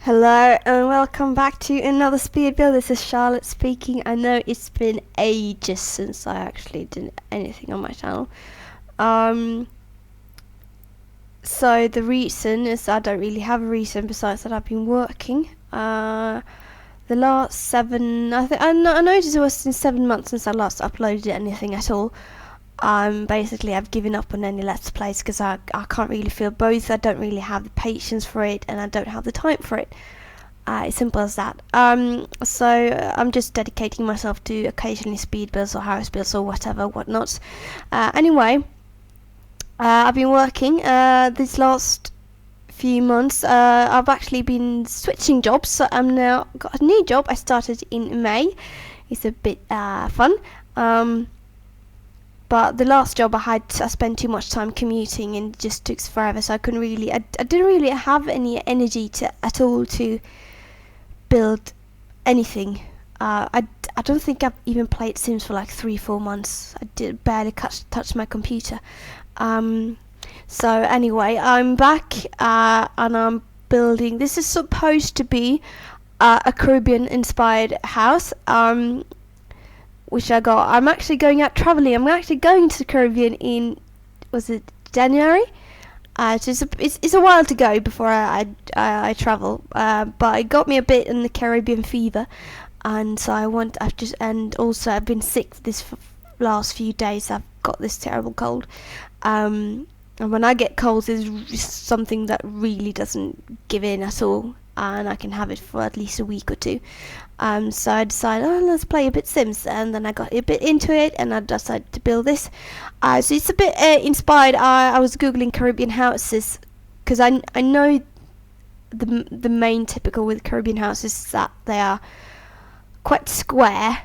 Hello and welcome back to another speed build. This is Charlotte speaking. I know it's been ages since I actually did anything on my channel. So the reason is I don't really have a reason besides that I've been working. The last 7, I noticed it was in 7 months since I last uploaded anything at all. Basically I've given up on any Let's Plays because I can't really feel both. I don't really have the patience for it and I don't have the time for it. It's simple as that. So I'm just dedicating myself to occasionally speed builds or house builds or whatnot. Anyway, I've been working these last few months. I've actually been switching jobs, so I'm now got a new job. I started in May. It's a bit fun. But the last job I spent too much time commuting and it just took forever, so I couldn't really, I didn't really have any energy at all to build anything. I don't think I've even played Sims for like 3-4 months. I did barely touch my computer. So anyway, I'm back and I'm building. This is supposed to be a Caribbean inspired house. Which I got. I'm actually going out traveling. I'm actually going to the Caribbean in, was it January? So it's a while to go before I travel. But it got me a bit in the Caribbean fever, and so and also I've been sick this last few days. I've got this terrible cold. And when I get colds, it's something that really doesn't give in at all, and I can have it for at least a week or two. So I decided, let's play a bit Sims, and then I got a bit into it, and I decided to build this. So it's a bit inspired. I was googling Caribbean houses because I know the main typical with Caribbean houses is that they are quite square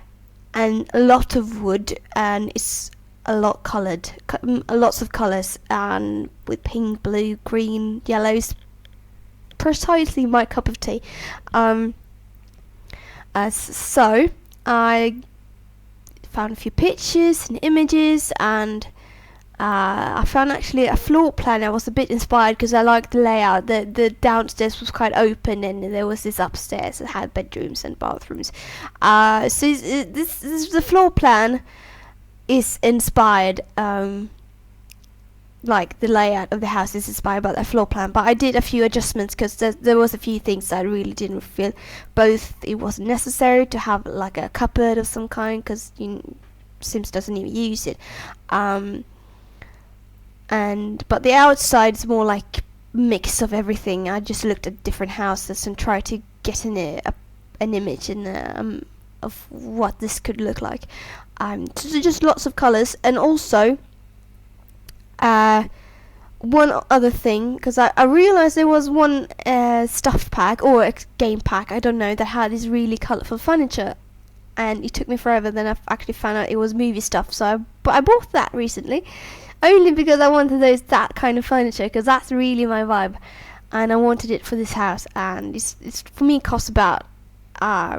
and a lot of wood, and it's a lot coloured, lots of colours, and with pink, blue, green, yellows. Precisely my cup of tea. So I found a few pictures and images, and I found actually a floor plan. I was a bit inspired because I liked the layout. The downstairs was quite open, and there was this upstairs that had bedrooms and bathrooms. So this the floor plan is inspired. Like the layout of the house is inspired by that floor plan, but I did a few adjustments because there was a few things that I really didn't feel. Both it wasn't necessary to have like a cupboard of some kind because Sims doesn't even use it, but the outside is more like mix of everything. I just looked at different houses and tried to get an image of what this could look like. So just lots of colors, and also one other thing, because I realized there was one stuff pack or a game pack, I don't know, that had this really colourful furniture, and it took me forever. Then I actually found out it was movie stuff, so I bought that recently, only because I wanted that kind of furniture, because that's really my vibe, and I wanted it for this house. And it's for me, costs about I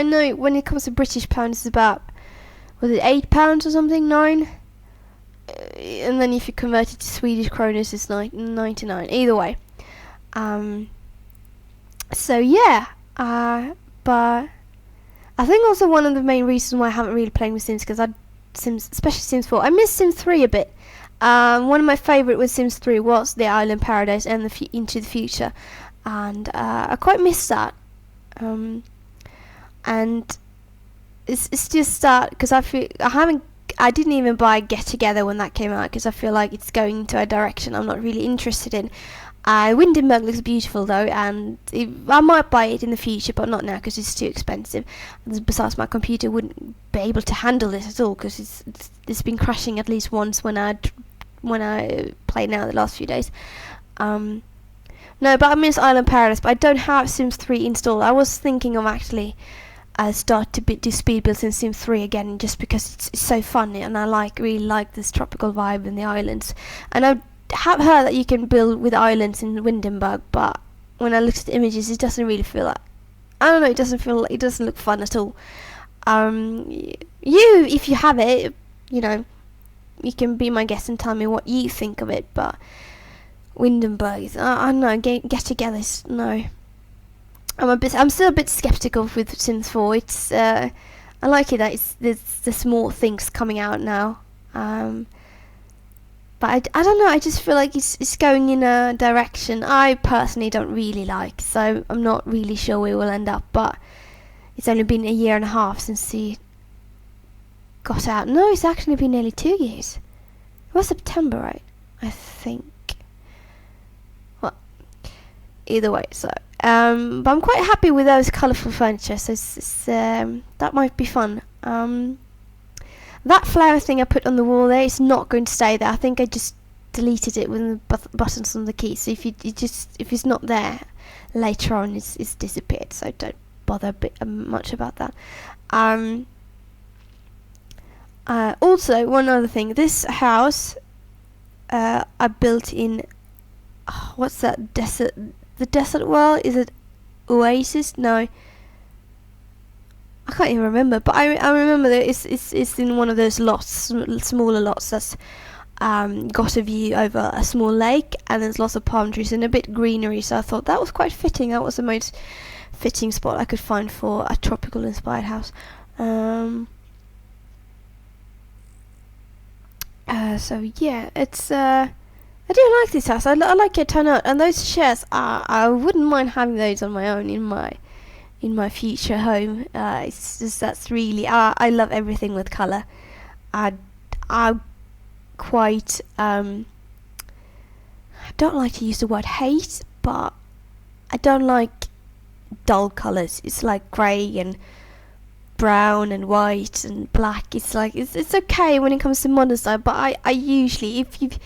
know when it comes to British pounds, it's about, was it £8 or something, 9? And then if you convert it to Swedish kroners, it's 99. Either way. So yeah. But I think also one of the main reasons why I haven't really played with Sims, because especially Sims 4, I miss Sims 3 a bit. One of my favourite with Sims 3 was the Island Paradise and Into the Future, and I quite miss that. And it's just that because I didn't even buy Get Together when that came out, because I feel like it's going into a direction I'm not really interested in. Windenburg looks beautiful though, and I might buy it in the future, but not now because it's too expensive. Besides, my computer wouldn't be able to handle it at all, because it's been crashing at least once when I played now the last few days. No, but I miss Island Paradise, but I don't have Sims 3 installed. I was thinking of actually start to do speed builds in Sims 3 again, just because it's so fun, and I really like this tropical vibe in the islands. And I have heard that you can build with islands in Windenburg, but when I looked at the images, it doesn't really feel like, I don't know, it doesn't look fun at all. If you have it, you can be my guest and tell me what you think of it, but Windenburg, I don't know, Get Togethers, no. I'm still a bit skeptical with Sims 4. It's I like it that there's the small things coming out now. But I don't know, I just feel like it's going in a direction I personally don't really like, so I'm not really sure where we'll end up. But it's only been a year and a half since he got out. No, it's actually been nearly 2 years. It was September, right? I think. Well, either way, so but I'm quite happy with those colourful furniture, so that might be fun. That flower thing I put on the wall there is not going to stay there. I think I just deleted it with the buttons on the key. So if it's not there later on, it's disappeared. So don't bother much about that. Also, one other thing. This house I built in what's that desert? The desert world? Is it Oasis? No. I can't even remember, but I remember that it's in one of those lots, smaller lots that's got a view over a small lake, and there's lots of palm trees and a bit greenery. So I thought that was quite fitting. That was the most fitting spot I could find for a tropical inspired house. So yeah, it's I do like this house. I like it turn out, and those chairs I wouldn't mind having those on my own in my future home. It's just that's really I love everything with colour. I quite I don't like to use the word hate, but I don't like dull colours. It's like grey and brown and white and black. It's like it's okay when it comes to modern style, but I usually, if you've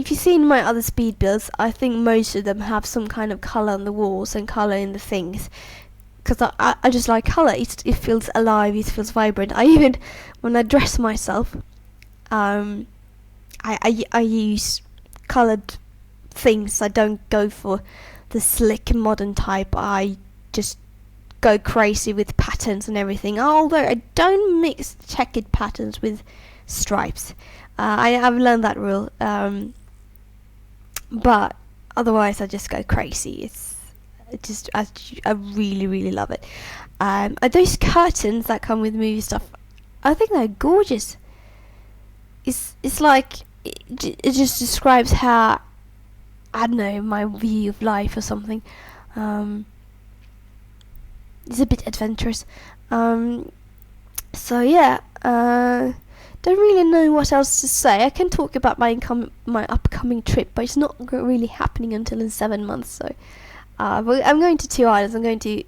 seen my other speed builds, I think most of them have some kind of colour on the walls and colour in the things. Because I just like colour. It feels alive. It feels vibrant. I even, when I dress myself, I use coloured things. I don't go for the slick modern type. I just go crazy with patterns and everything. Although I don't mix checkered patterns with stripes. I've learned that rule. But otherwise, I just go crazy. I really, really love it. Those curtains that come with movie stuff, I think they're gorgeous. It's like it just describes how, I don't know, my view of life or something. It's a bit adventurous. So yeah, don't really know what else to say. I can talk about my upcoming trip, but it's not really happening until in 7 months. So. But I'm going to 2 islands. I'm going to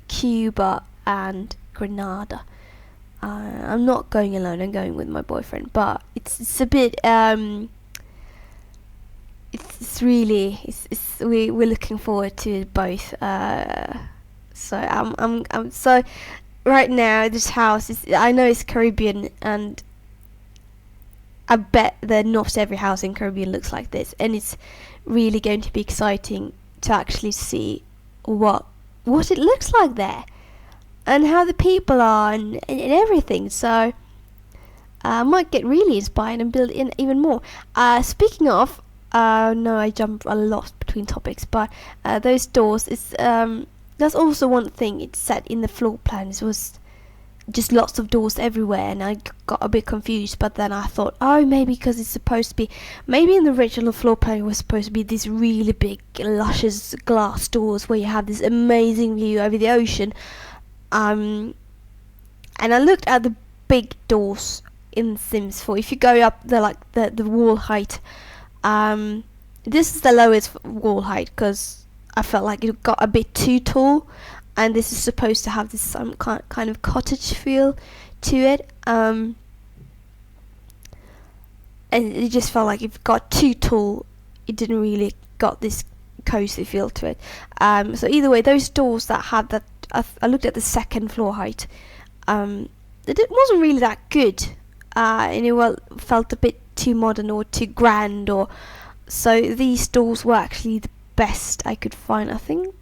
Cuba and Grenada. I'm not going alone. I'm going with my boyfriend. But it's a bit we're looking forward to both. So I'm so right now this house is, I know it's Caribbean, and I bet that not every house in Caribbean looks like this, and it's really going to be exciting to actually see what it looks like there and how the people are and everything. So I might get really inspired and build in even more. Speaking of, no, I jump a lot between topics, but those doors is that's also one thing. It's set in the floor plans was just lots of doors everywhere, and I got a bit confused. But then I thought, oh, maybe because it's supposed to be, maybe in the original floor plan it was supposed to be these really big, luscious glass doors where you have this amazing view over the ocean. And I looked at the big doors in Sims 4. If you go up the wall height, this is the lowest wall height because I felt like it got a bit too tall. And this is supposed to have this some kind of cottage feel to it. And it just felt like if it got too tall, it didn't really got this cozy feel to it. So either way, those doors that had that, I looked at the second floor height. It wasn't really that good. And it felt a bit too modern or too grand. So these doors were actually the best I could find, I think.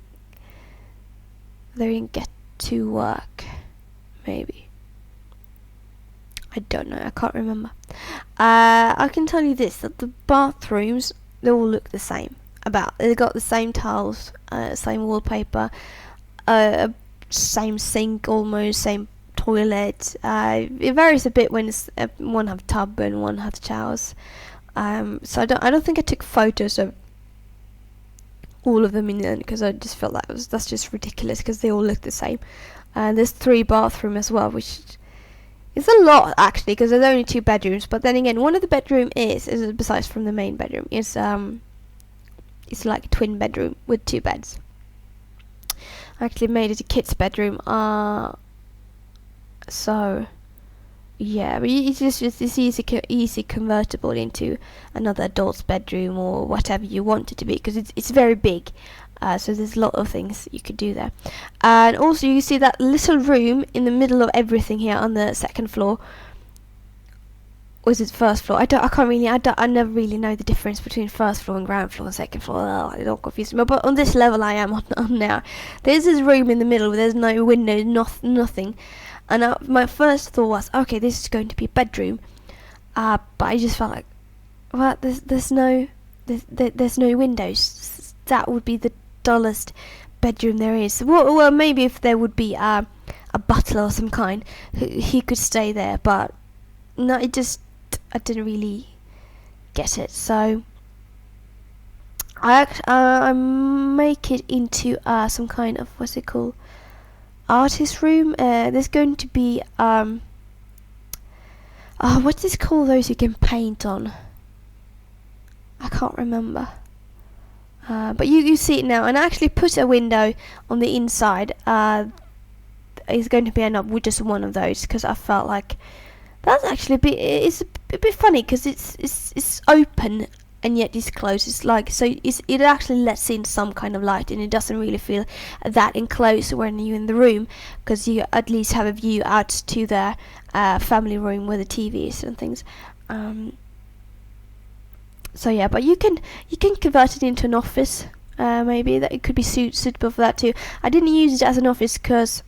They didn't get to work, maybe. I don't know, I can't remember. I can tell you this, that the bathrooms, they all look the same. They got the same tiles, same wallpaper. same sink, almost same toilet. It varies a bit when it's one have tub and one has showers. So I don't think I took photos of all of them in the end, because I just felt that's just ridiculous, because they all look the same. There's 3 bathrooms as well, which is a lot actually, because there's only 2 bedrooms. But then again, one of the bedroom is besides from the main bedroom, is it's like a twin bedroom with 2 beds. I actually made it a kid's bedroom. So yeah, but it's easy convertible into another adult's bedroom or whatever you want it to be, because it's very big. So there's a lot of things you could do there. And also you see that little room in the middle of everything here on the second floor. Or is it first floor? I never really know the difference between first floor and ground floor and second floor. Oh, it all confuses me. But on this level I am on now. There's this room in the middle where there's no window, nothing. And my first thought was, okay, this is going to be a bedroom. But I just felt like, well, there's no windows. That would be the dullest bedroom there is. Well, maybe if there would be a butler or some kind, he could stay there. But no, I didn't really get it. So I make it into some kind of, what's it called, artist room. There's going to be what's this called, those you can paint on? I can't remember. But you see it now, and I actually put a window on the inside. It's going to be end up with just one of those, because I felt like that's actually it's a bit funny, because it's open and yet it's closed. It's like, so it actually lets in some kind of light, and it doesn't really feel that enclosed when you're in the room, because you at least have a view out to the family room where the TV is and things. So yeah, but you can convert it into an office. Maybe that it could be suitable for that too. I didn't use it as an office because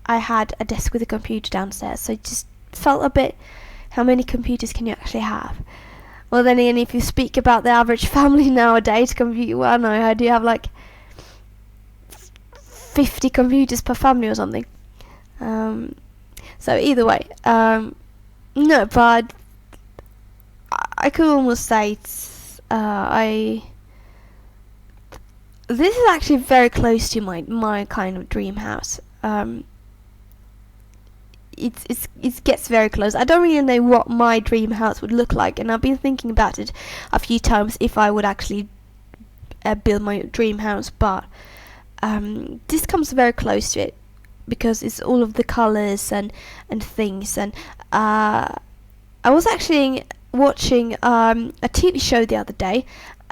I had a desk with a computer downstairs, so it just felt a bit, how many computers can you actually have? Well, then again, if you speak about the average family nowadays, well, no, how do you have like 50 computers per family or something? So either way, no, but I could almost say it's, this is actually very close to my kind of dream house. It gets very close. I don't really know what my dream house would look like, and I've been thinking about it a few times if I would actually build my dream house, but this comes very close to it, because it's all of the colors and things. And I was actually watching a TV show the other day.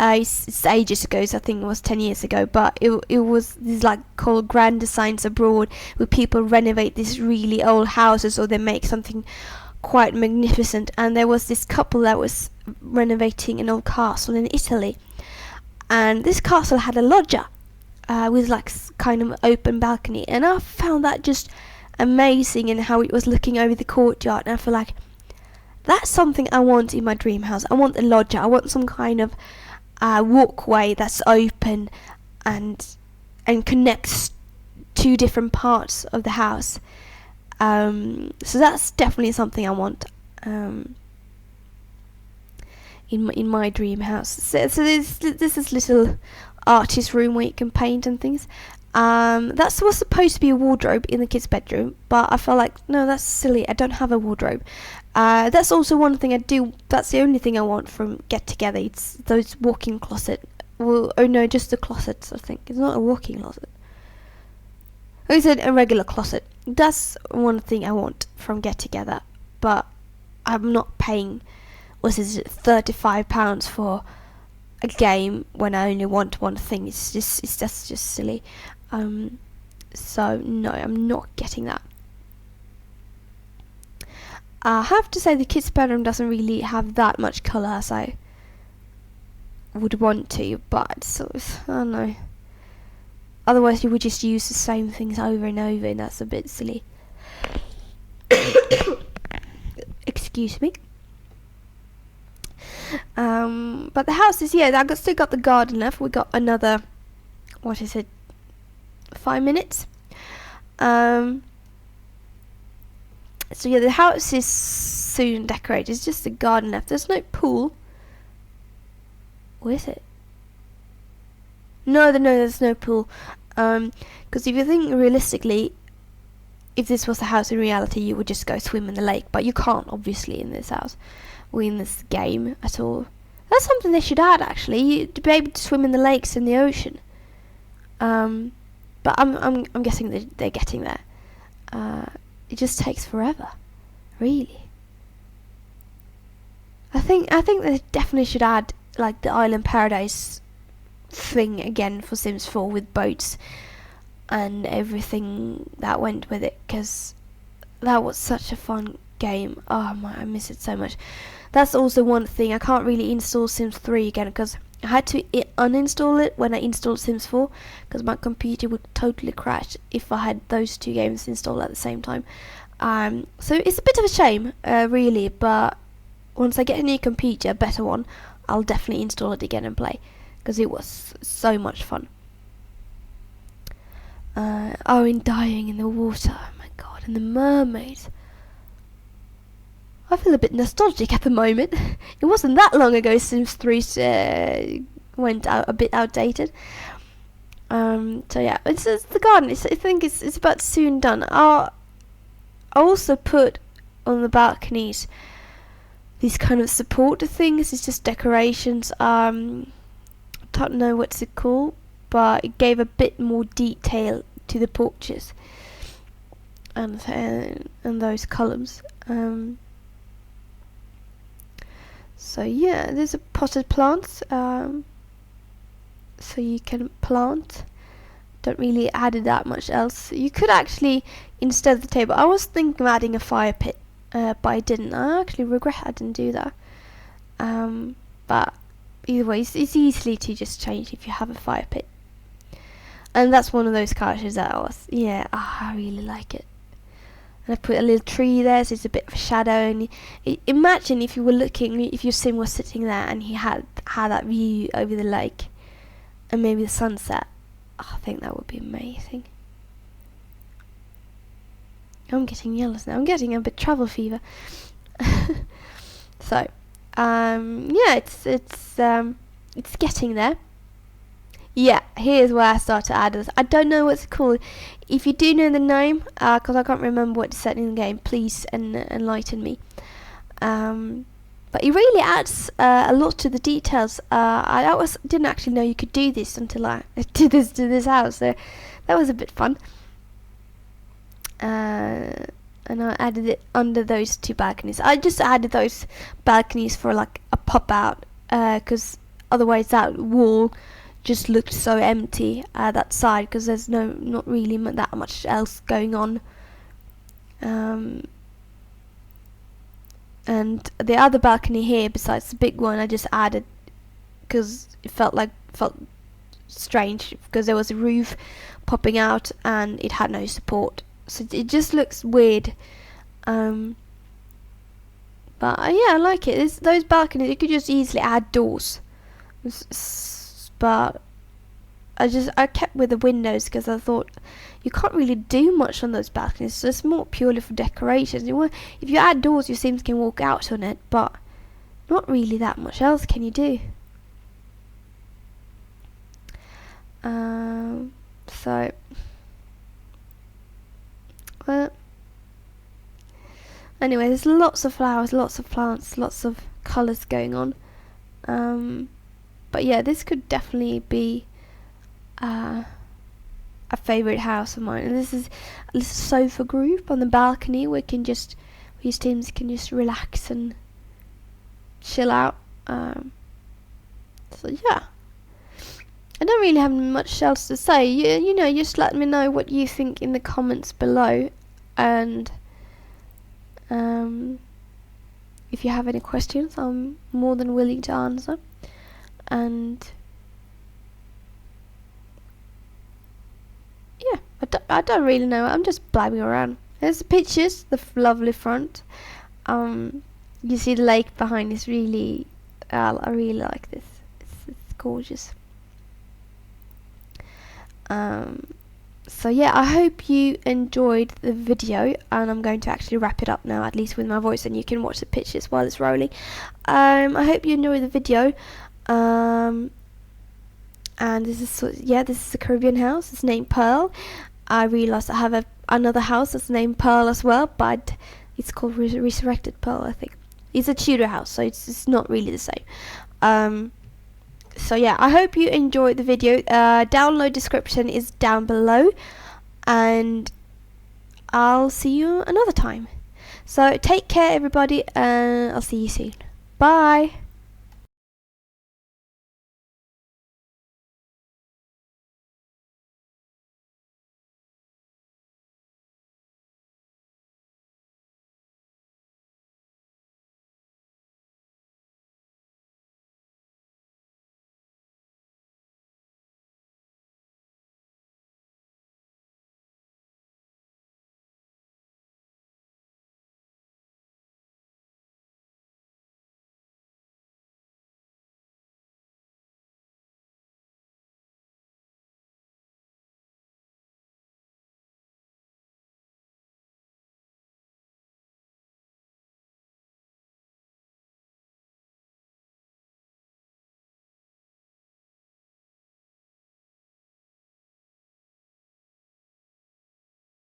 It's ages ago, so I think it was 10 years ago, but it was this like called Grand Designs Abroad, where people renovate these really old houses, or they make something quite magnificent. And there was this couple that was renovating an old castle in Italy, and this castle had a loggia with like kind of open balcony, and I found that just amazing, and how it was looking over the courtyard. And I feel like that's something I want in my dream house. I want a loggia. I want some kind of walkway that's open and connects 2 different parts of the house. So that's definitely something I want in my dream house. So this is little artist room where you can paint and things. That was supposed to be a wardrobe in the kids' bedroom, but I felt like, no, that's silly. I don't have a wardrobe. That's also one thing I do. That's the only thing I want from Get Together. It's those walk-in closet. Well, oh no, just the closets. I think it's not a walk-in closet. Oh, it's a regular closet. That's one thing I want from Get Together. But I'm not paying, what is it, £35 for a game when I only want one thing. It's just silly. So no, I'm not getting that. I have to say the kids' bedroom doesn't really have that much colour as I would want to, but sort of, I don't know. Otherwise you would just use the same things over and over, and that's a bit silly. Excuse me. But the house is, yeah, I still got the garden left. We got another, 5 minutes. So yeah, the house is soon decorated. It's just a garden left. There's no pool. Where is it? No, there's no pool. Because if you think realistically, if this was a house in reality, you would just go swim in the lake. But you can't, obviously, in this house or in this game at all. That's something they should add, actually, to be able to swim in the lakes and the ocean. But I'm guessing that they're getting there. It just takes forever, really. I think they definitely should add like the Island Paradise thing again for Sims 4 with boats and everything that went with it, because that was such a fun game. Oh my, I miss it so much. That's also one thing, I can't really install Sims 3 again because I had to uninstall it when I installed Sims 4 because my computer would totally crash if I had those two games installed at the same time. So it's a bit of a shame, really, but once I get a new computer, a better one, I'll definitely install it again and play because it was so much fun. In dying in the water, oh my god, and the mermaids. I feel a bit nostalgic at the moment. It wasn't that long ago Sims 3 went out a bit outdated. So yeah, it's the garden. I think it's about soon done. I'll also put on the balconies these kind of support things. It's just decorations. Don't know what's it called, but it gave a bit more detail to the porches and those columns. So yeah, there's a potted plants, so you can plant. Don't really add that much else. You could actually, instead of the table, I was thinking of adding a fire pit, but I didn't. I actually regret I didn't do that. But either way, it's easily to just change if you have a fire pit. And that's one of those couches that I really like it. And I put a little tree there, so it's a bit of a shadow. And imagine if you were looking, if your sim was sitting there and he had that view over the lake and maybe the sunset. I think that would be amazing. I'm getting jealous now. I'm getting a bit travel fever. So, yeah, it's getting there. Yeah, here's where I start to add this. I don't know what it's called. If you do know the name, because I can't remember what it's set in the game, please enlighten me. But it really adds a lot to the details. I didn't actually know you could do this until I did this to this house, so that was a bit fun. And I added it under those two balconies. I just added those balconies for like a pop out, because otherwise that wall just looked so empty that side, because there's not really that much else going on. And the other balcony here, besides the big one, I just added because it felt strange because there was a roof popping out and it had no support, so it just looks weird. But yeah, I like it. Those balconies, you could just easily add doors. But I kept with the windows because I thought you can't really do much on those balconies, so it's more purely for decorations. If you add doors, your Sims can walk out on it, but not really that much else can you do. So, well, anyway, there's lots of flowers, lots of plants, lots of colours going on. But yeah, this could definitely be a favourite house of mine. And this is a little sofa group on the balcony where your teams can just relax and chill out. So yeah, I don't really have much else to say. You know, just let me know what you think in the comments below, and if you have any questions, I'm more than willing to answer. And yeah, I don't really know. I'm just blabbing around. There's the pictures, the lovely front. You see the lake behind. It's really, I really like this. It's gorgeous. So yeah, I hope you enjoyed the video, and I'm going to actually wrap it up now, at least with my voice, and you can watch the pictures while it's rolling. I hope you enjoyed the video. And this is a Caribbean house. It's named Pearl. I realised I have another house that's named Pearl as well, but it's called Resurrected Pearl, I think. It's a Tudor house, so it's not really the same. So yeah, I hope you enjoyed the video. Download description is down below, and I'll see you another time. So take care, everybody, and I'll see you soon. Bye.